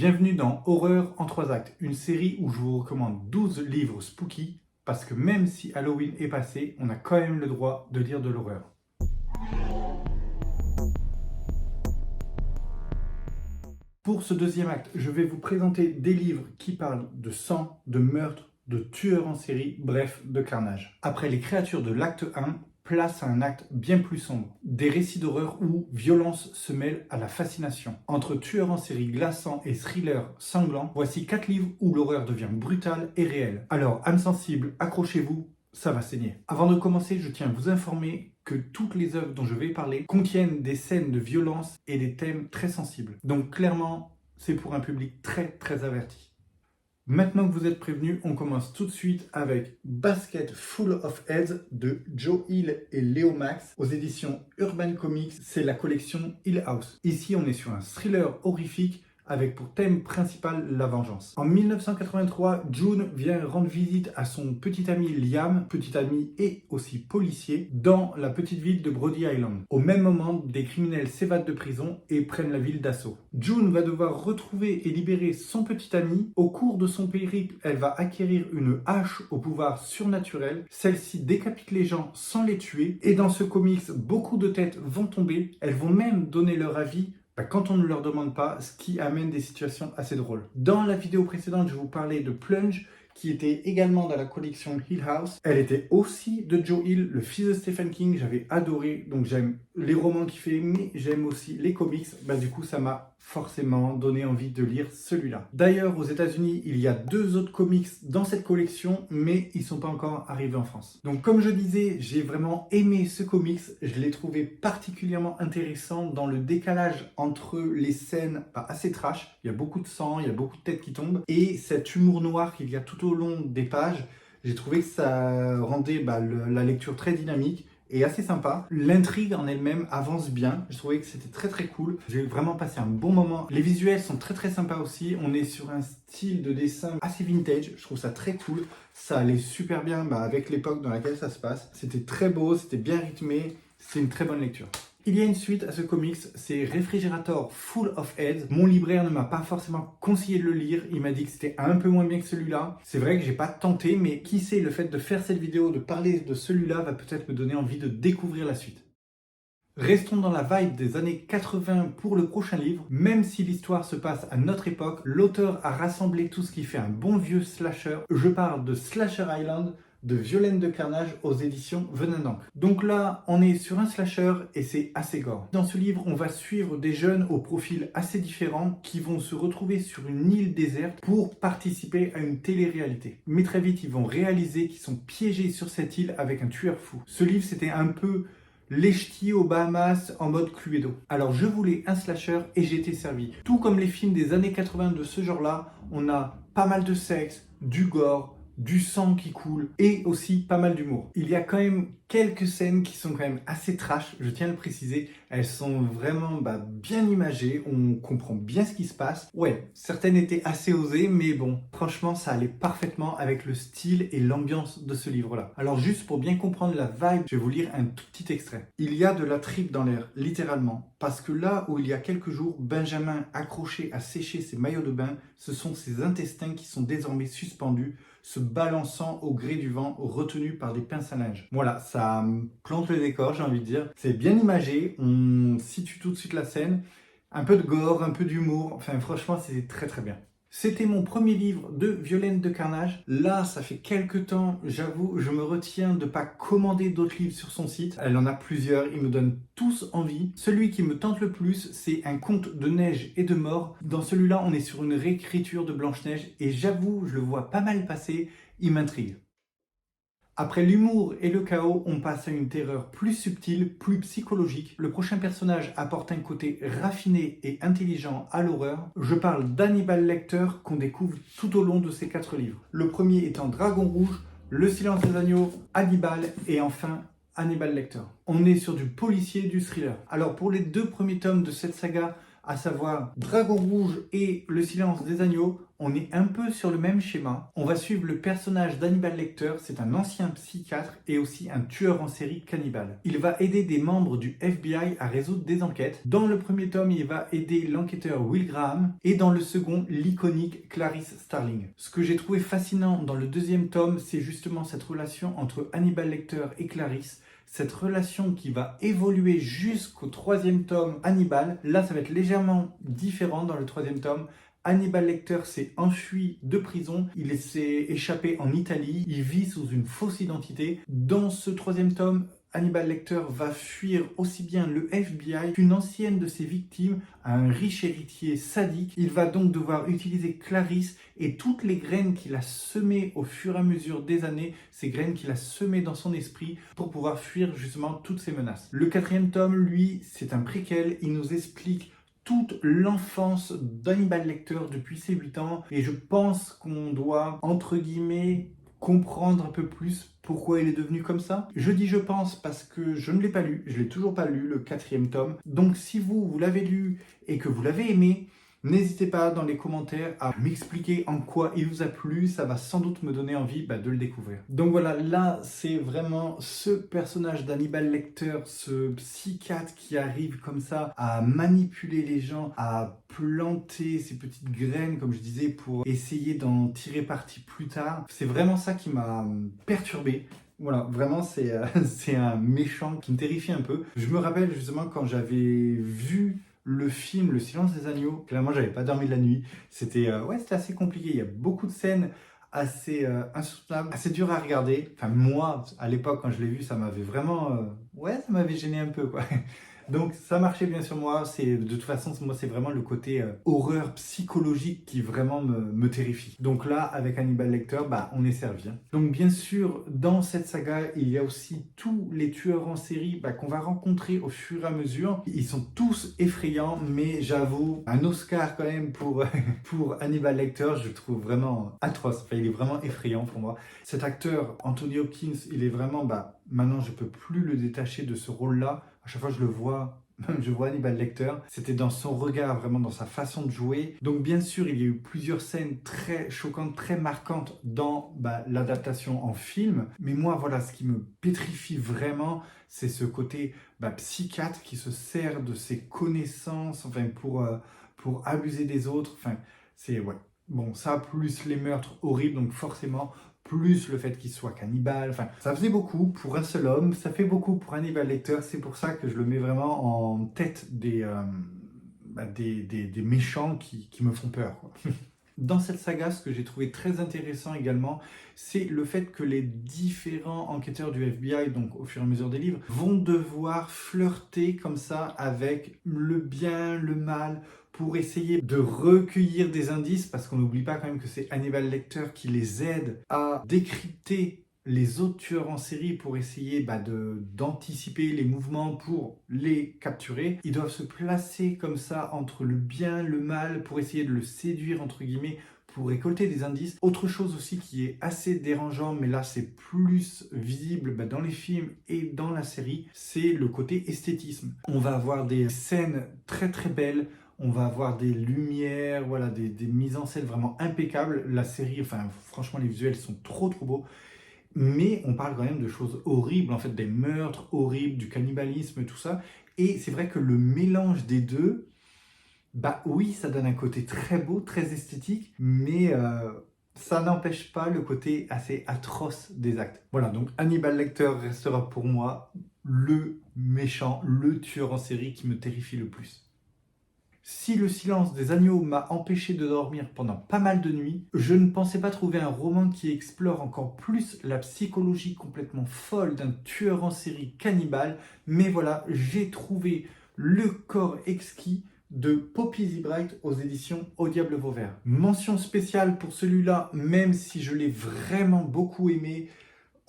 Bienvenue dans Horreur en 3 actes, une série où je vous recommande 12 livres spooky, parce que même si Halloween est passé, on a quand même le droit de lire de l'horreur. Pour ce deuxième acte, je vais vous présenter des livres qui parlent de sang, de meurtre, de tueurs en série, bref, de carnage. Après les créatures de l'acte 1, place à un acte bien plus sombre. Des récits d'horreur où violence se mêle à la fascination. Entre tueurs en série glaçants et thrillers sanglants, voici 4 livres où l'horreur devient brutale et réelle. Alors, âmes sensibles, accrochez-vous, ça va saigner. Avant de commencer, je tiens à vous informer que toutes les œuvres dont je vais parler contiennent des scènes de violence et des thèmes très sensibles. Donc clairement, c'est pour un public très averti. Maintenant que vous êtes prévenus, on commence tout de suite avec Basket Full of Heads de Joe Hill et Léo Max aux éditions Urban Comics. C'est la collection Hill House. Ici, on est sur un thriller horrifique avec pour thème principal la vengeance. En 1983, June vient rendre visite à son petit ami Liam, petit ami et aussi policier, dans la petite ville de Brody Island. Au même moment, des criminels s'évadent de prison et prennent la ville d'assaut. June va devoir retrouver et libérer son petit ami. Au cours de son périple, elle va acquérir une hache au pouvoir surnaturel. Celle-ci décapite les gens sans les tuer. Et dans ce comics, beaucoup de têtes vont tomber. Elles vont même donner leur avis quand on ne leur demande pas, ce qui amène des situations assez drôles. Dans la vidéo précédente, je vous parlais de Plunge, qui était également dans la collection Hill House. Elle était aussi de Joe Hill, le fils de Stephen King. J'avais adoré, donc j'aime les romans qu'il fait, mais j'aime aussi les comics. Du coup, ça m'a forcément donné envie de lire celui-là. D'ailleurs, aux États-Unis, il y a 2 autres comics dans cette collection, mais ils ne sont pas encore arrivés en France. Donc, comme je disais, j'ai vraiment aimé ce comics. Je l'ai trouvé particulièrement intéressant dans le décalage entre les scènes assez trash. Il y a beaucoup de sang, il y a beaucoup de têtes qui tombent, et cet humour noir qu'il y a tout au long des pages. J'ai trouvé que ça rendait la lecture très dynamique et assez sympa. L'intrigue en elle-même avance bien. Je trouvais que c'était très cool. J'ai vraiment passé un bon moment. Les visuels sont très sympas aussi. On est sur un style de dessin assez vintage. Je trouve ça très cool. Ça allait super bien avec l'époque dans laquelle ça se passe. C'était très beau, c'était bien rythmé. C'est une très bonne lecture. Il y a une suite à ce comics, c'est Refrigerator Full of Heads. Mon libraire ne m'a pas forcément conseillé de le lire, il m'a dit que c'était un peu moins bien que celui-là. C'est vrai que j'ai pas tenté, mais qui sait, le fait de faire cette vidéo, de parler de celui-là va peut-être me donner envie de découvrir la suite. Restons dans la vibe des années 80 pour le prochain livre. Même si l'histoire se passe à notre époque, l'auteur a rassemblé tout ce qui fait un bon vieux slasher. Je parle de Slasher Island, de Violaine de Carnage aux éditions Venin d'encre. Donc là, on est sur un slasher et c'est assez gore. Dans ce livre, on va suivre des jeunes au profil assez différent qui vont se retrouver sur une île déserte pour participer à une télé-réalité. Mais très vite, ils vont réaliser qu'ils sont piégés sur cette île avec un tueur fou. Ce livre, c'était un peu les ch'tis aux Bahamas en mode Cluedo. Alors je voulais un slasher et j'ai été servi. Tout comme les films des années 80 de ce genre-là, on a pas mal de sexe, du gore, du sang qui coule et aussi pas mal d'humour. Il y a quand même quelques scènes qui sont quand même assez trash, je tiens à le préciser. Elles sont vraiment bien imagées, on comprend bien ce qui se passe. Ouais, certaines étaient assez osées, mais bon, franchement, ça allait parfaitement avec le style et l'ambiance de ce livre-là. Alors juste pour bien comprendre la vibe, je vais vous lire un tout petit extrait. Il y a de la tripe dans l'air, littéralement, parce que là où il y a quelques jours, Benjamin accroché à sécher ses maillots de bain, ce sont ses intestins qui sont désormais suspendus, se balançant au gré du vent, retenus par des pinces à linge. Voilà, ça plante le décor, j'ai envie de dire. C'est bien imagé, on situe tout de suite la scène. Un peu de gore, un peu d'humour, enfin franchement, c'est très bien. C'était mon premier livre de Violaine de Carnage. Là, ça fait quelques temps, j'avoue, je me retiens de ne pas commander d'autres livres sur son site. Elle en a plusieurs, ils me donnent tous envie. Celui qui me tente le plus, c'est Un conte de neige et de mort. Dans celui-là, on est sur une réécriture de Blanche-Neige et j'avoue, je le vois pas mal passer, il m'intrigue. Après l'humour et le chaos, on passe à une terreur plus subtile, plus psychologique. Le prochain personnage apporte un côté raffiné et intelligent à l'horreur. Je parle d'Hannibal Lecter qu'on découvre tout au long de ces 4 livres. Le premier étant Dragon Rouge, Le Silence des Agneaux, Hannibal et enfin Hannibal Lecter. On est sur du policier, du thriller. Alors pour les 2 premiers tomes de cette saga, à savoir Dragon Rouge et Le Silence des Agneaux, on est un peu sur le même schéma. On va suivre le personnage d'Hannibal Lecter, c'est un ancien psychiatre et aussi un tueur en série cannibale. Il va aider des membres du FBI à résoudre des enquêtes. Dans le premier tome, il va aider l'enquêteur Will Graham et dans le second, l'iconique Clarice Starling. Ce que j'ai trouvé fascinant dans le deuxième tome, c'est justement cette relation entre Hannibal Lecter et Clarice. Cette relation qui va évoluer jusqu'au troisième tome Hannibal. Là, ça va être légèrement différent dans le troisième tome. Hannibal Lecter s'est enfui de prison, il s'est échappé en Italie, il vit sous une fausse identité. Dans ce troisième tome, Hannibal Lecter va fuir aussi bien le FBI qu'une ancienne de ses victimes, un riche héritier sadique. Il va donc devoir utiliser Clarice et toutes les graines qu'il a semées au fur et à mesure des années, ces graines qu'il a semées dans son esprit pour pouvoir fuir justement toutes ces menaces. Le quatrième tome, lui, c'est un préquel, il nous explique toute l'enfance d'Hannibal Lecter depuis ses 8 ans et je pense qu'on doit, entre guillemets, comprendre un peu plus pourquoi il est devenu comme ça. Je dis je pense parce que je ne l'ai pas lu, je l'ai toujours pas lu, le quatrième tome. Donc si vous l'avez lu et que vous l'avez aimé, n'hésitez pas dans les commentaires à m'expliquer en quoi il vous a plu, ça va sans doute me donner envie de le découvrir. Donc voilà, là c'est vraiment ce personnage d'Hannibal Lecter, ce psychiatre qui arrive comme ça à manipuler les gens, à planter ces petites graines comme je disais pour essayer d'en tirer parti plus tard. C'est vraiment ça qui m'a perturbé. Voilà, vraiment c'est un méchant qui me terrifie un peu. Je me rappelle justement quand j'avais vu le film Le Silence des Agneaux, clairement j'avais pas dormi de la nuit, c'était c'était assez compliqué, il y a beaucoup de scènes assez insoutenables, assez dures à regarder. Enfin moi, à l'époque quand je l'ai vu, ça m'avait vraiment, ça m'avait gêné un peu quoi. Donc ça marchait bien sur moi, de toute façon moi c'est vraiment le côté horreur psychologique qui vraiment me terrifie. Donc là avec Hannibal Lecter, on est servi. Hein. Donc bien sûr dans cette saga il y a aussi tous les tueurs en série qu'on va rencontrer au fur et à mesure. Ils sont tous effrayants mais j'avoue un Oscar quand même pour, pour Hannibal Lecter, je le trouve vraiment atroce, enfin, il est vraiment effrayant pour moi. Cet acteur Anthony Hopkins il est vraiment, maintenant je peux plus le détacher de ce rôle là. À chaque fois que je le vois, je vois Hannibal Lecter, c'était dans son regard, vraiment dans sa façon de jouer. Donc bien sûr, il y a eu plusieurs scènes très choquantes, très marquantes dans l'adaptation en film. Mais moi, voilà, ce qui me pétrifie vraiment, c'est ce côté psychiatre qui se sert de ses connaissances pour abuser des autres. Enfin, c'est, bon, ça, plus les meurtres horribles, donc forcément, plus le fait qu'il soit cannibale, enfin, ça faisait beaucoup pour un seul homme, ça fait beaucoup pour Hannibal Lecter, c'est pour ça que je le mets vraiment en tête des méchants qui me font peur, quoi. Dans cette saga, ce que j'ai trouvé très intéressant également, c'est le fait que les différents enquêteurs du FBI, donc au fur et à mesure des livres, vont devoir flirter comme ça avec le bien, le mal, pour essayer de recueillir des indices, parce qu'on n'oublie pas quand même que c'est Hannibal Lecter qui les aide à décrypter les autres tueurs en série pour essayer d'anticiper les mouvements pour les capturer. Ils doivent se placer comme ça entre le bien, le mal, pour essayer de le séduire, entre guillemets, pour récolter des indices. Autre chose aussi qui est assez dérangeant, mais là c'est plus visible dans les films et dans la série, c'est le côté esthétisme. On va avoir des scènes très très belles, on va avoir des lumières, voilà, des mises en scène vraiment impeccables. La série, enfin franchement les visuels sont trop beaux. Mais on parle quand même de choses horribles, en fait, des meurtres horribles, du cannibalisme, tout ça. Et c'est vrai que le mélange des deux, oui, ça donne un côté très beau, très esthétique, mais ça n'empêche pas le côté assez atroce des actes. Voilà, donc Hannibal Lecter restera pour moi le méchant, le tueur en série qui me terrifie le plus. Si Le Silence des Agneaux m'a empêché de dormir pendant pas mal de nuits, je ne pensais pas trouver un roman qui explore encore plus la psychologie complètement folle d'un tueur en série cannibale, mais voilà, j'ai trouvé Le corps exquis de Poppy Zebright aux éditions Au Diable Vauvert. Mention spéciale pour celui-là, même si je l'ai vraiment beaucoup aimé.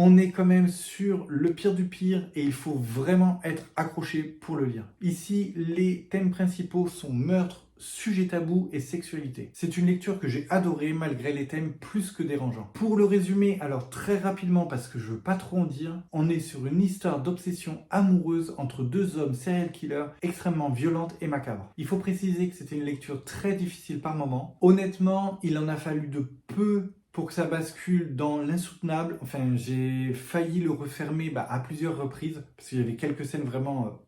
On est quand même sur le pire du pire et il faut vraiment être accroché pour le lire. Ici, les thèmes principaux sont meurtre, sujet tabou et sexualité. C'est une lecture que j'ai adorée malgré les thèmes plus que dérangeants. Pour le résumer, alors très rapidement parce que je veux pas trop en dire, on est sur une histoire d'obsession amoureuse entre deux hommes serial killers extrêmement violente et macabre. Il faut préciser que c'était une lecture très difficile par moments. Honnêtement, il en a fallu de peu pour que ça bascule dans l'insoutenable. Enfin, j'ai failli le refermer à plusieurs reprises parce qu'il y avait quelques scènes vraiment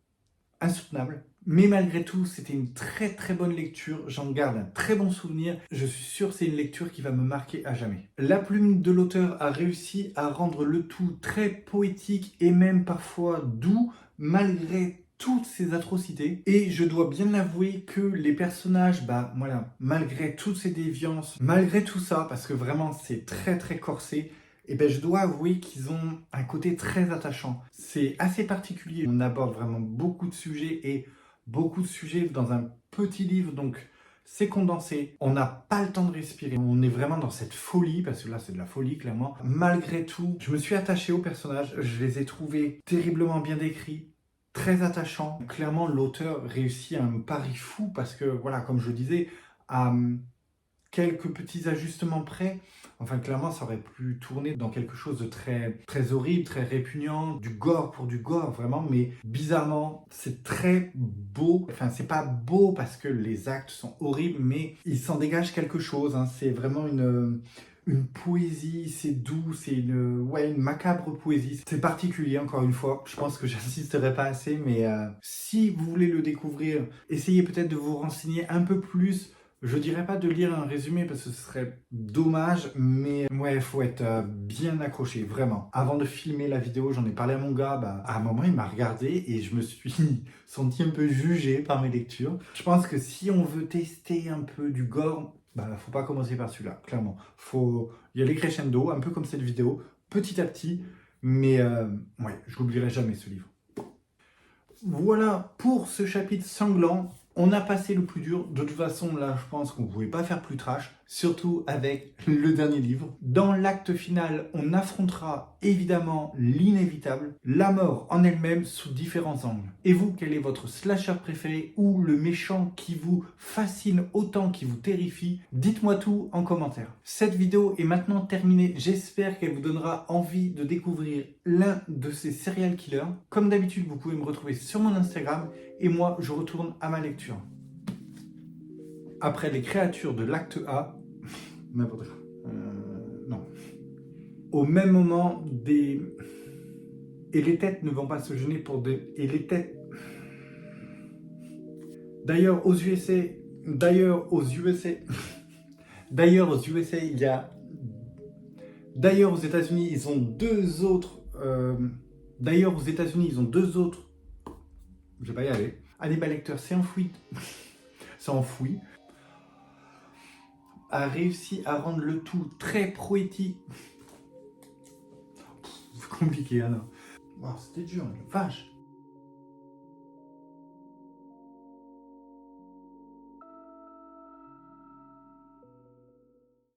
insoutenables. Mais malgré tout, c'était une très très bonne lecture, j'en garde un très bon souvenir, je suis sûr que c'est une lecture qui va me marquer à jamais. La plume de l'auteur a réussi à rendre le tout très poétique et même parfois doux, malgré toutes ces atrocités. Et je dois bien avouer que les personnages, malgré toutes ces déviances, malgré tout ça, parce que vraiment c'est très très corsé, et je dois avouer qu'ils ont un côté très attachant. C'est assez particulier. On aborde vraiment beaucoup de sujets et beaucoup de sujets dans un petit livre, donc c'est condensé. On n'a pas le temps de respirer. On est vraiment dans cette folie, parce que là c'est de la folie clairement. Malgré tout, je me suis attaché aux personnages. Je les ai trouvés terriblement bien décrits, très attachants. Clairement, l'auteur réussit un pari fou parce que, voilà, comme je le disais, à quelques petits ajustements près, enfin clairement ça aurait pu tourner dans quelque chose de très, très horrible, très répugnant, du gore pour du gore vraiment, mais bizarrement c'est très beau. Enfin c'est pas beau parce que les actes sont horribles, mais il s'en dégage quelque chose, hein. C'est vraiment une poésie, c'est doux, c'est une macabre poésie. C'est particulier, encore une fois. Je pense que j'insisterai pas assez, mais si vous voulez le découvrir, essayez peut-être de vous renseigner un peu plus. Je dirais pas de lire un résumé parce que ce serait dommage, mais ouais, il faut être bien accroché, vraiment. Avant de filmer la vidéo, j'en ai parlé à mon gars, à un moment il m'a regardé et je me suis senti un peu jugé par mes lectures. Je pense que si on veut tester un peu du gore, faut pas commencer par celui-là, clairement. Faut y aller crescendo, un peu comme cette vidéo, petit à petit, mais ouais, je l'oublierai jamais ce livre. Voilà pour ce chapitre sanglant. On a passé le plus dur. De toute façon, là, je pense qu'on ne pouvait pas faire plus trash, surtout avec le dernier livre. Dans l'acte final, on affrontera évidemment l'inévitable, la mort en elle-même sous différents angles. Et vous, quel est votre slasher préféré ou le méchant qui vous fascine autant qu'il vous terrifie? Dites-moi tout en commentaire. Cette vidéo est maintenant terminée. J'espère qu'elle vous donnera envie de découvrir l'un de ces serial killers. Comme d'habitude, vous pouvez me retrouver sur mon Instagram et moi, je retourne à ma lecture. Après les créatures de l'acte A, n'importe quoi. Non. Au même moment, et les têtes ne vont pas se gêner pour des... Et les têtes... D'ailleurs, aux USA, il y a... D'ailleurs, aux États-Unis, ils ont deux autres... Je vais pas y aller. Hannibal Lecter s'est enfoui, a réussi à rendre le tout très poétique. C'est compliqué, hein. Wow, c'était dur, la vache.